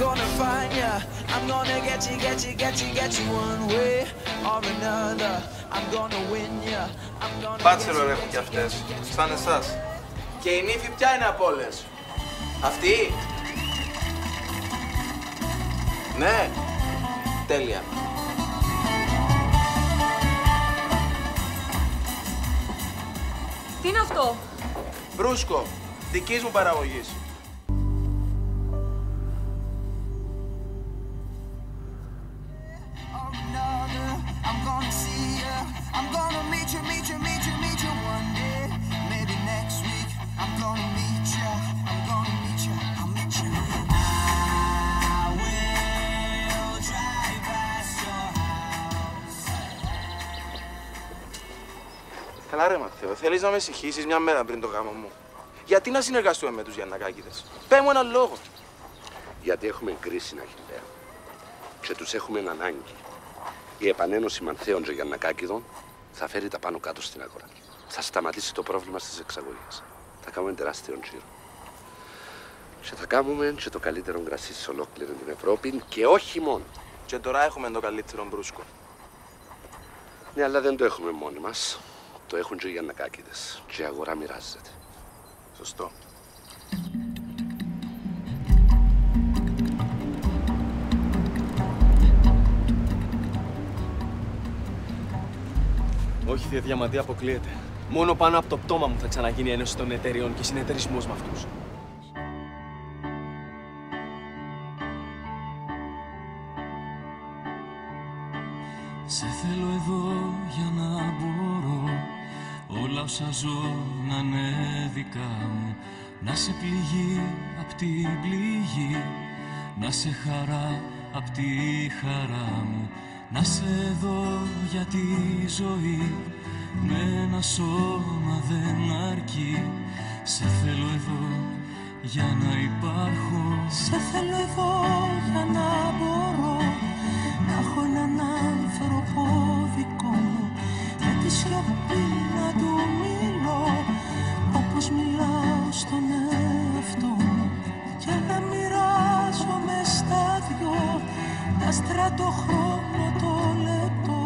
gonna find ya. I'm gonna get you one way or another. I'm gonna win ya. I'm gonna Bachelor έχουν κι αυτές, σαν εσάς. Και η νύφη ποια είναι από όλες? Αυτή? Ναι. Τέλεια. Τι είναι αυτό? Μπρούσκο, δικής μου παραγωγής. Καλά ρε Ματθαίο, θέλεις να με συγχύσεις μια μέρα πριν το γάμο μου? Γιατί να συνεργαστούμε με τους Γιαννακάκηδες? Πες μου έναν λόγο. Γιατί έχουμε κρίση, Αχιλλέα. Και τους έχουμε ανάγκη. Η επανένωση Μανθαίων και Γιαννακάκηδων θα φέρει τα πάνω κάτω στην αγορά. Θα σταματήσει το πρόβλημα στις εξαγωγές. Θα κάνουμε τεράστιο τζίρο. Και θα κάνουμε και το καλύτερο κρασί σε ολόκληρη την Ευρώπη και όχι μόνο. Και τώρα έχουμε το καλύτερο μπρούσκο. Ναι, αλλά δεν το έχουμε μόνοι μας. Το έχουν και οι Γιαννακάκηδες. Και η αγορά μοιράζεται. Σωστό. Όχι, Θεία Διαμαντή, αποκλείεται. Μόνο πάνω από το πτώμα μου θα ξαναγίνει η ένωση των εταιριών και συνεταιρισμός με αυτούς. Σε θέλω εδώ για να μπορώ όλα όσα ζω να είναι δικά μου. Να σε πληγή απ' την πληγή, να σε χαρά απ' τη χαρά μου. Να σε δω για τη ζωή, με ένα σώμα δεν αρκεί. Σε θέλω εδώ για να υπάρχω. Σε θέλω εδώ για να μπορώ να έχω έναν άνθρωπο δικό μου, με τη σιωπή να του μιλώ όπως μιλάω στον εαυτό μου, και να μοιράζομαι στα δυο τα άστρα, το χρόνο, το λεπτό.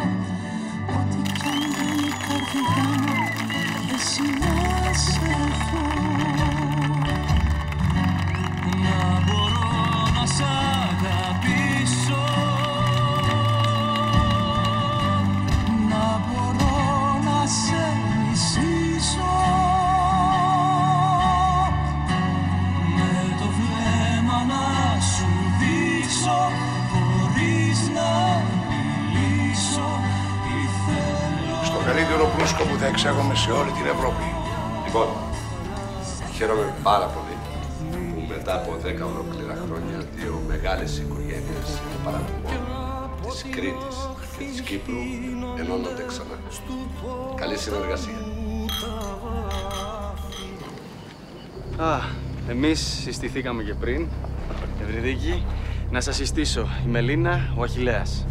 Ό,τι κι αν δεν η καρδιά μου, εσύ να σε έχω. Να μπορώ να σ' αγαπήσω, να μπορώ να σε μισήσω, με το βλέμμα να σου δείξω, χωρίς να μιλήσω. Στο καλύτερο μπρούσκο που θα εξάγουμε σε όλη την Ευρώπη. Λοιπόν, χαίρομαι πάρα πολύ που μετά από 10 ολόκληρα χρόνια δύο μεγάλες οικογένειες των παραγωγών της Κρήτης και της Κύπρου ενώνονται ξανά. Καλή συνεργασία. Εμείς συστηθήκαμε και πριν. Ευρυδίκη, να σας συστήσω. Η Μελίνα, ο Αχιλλέας.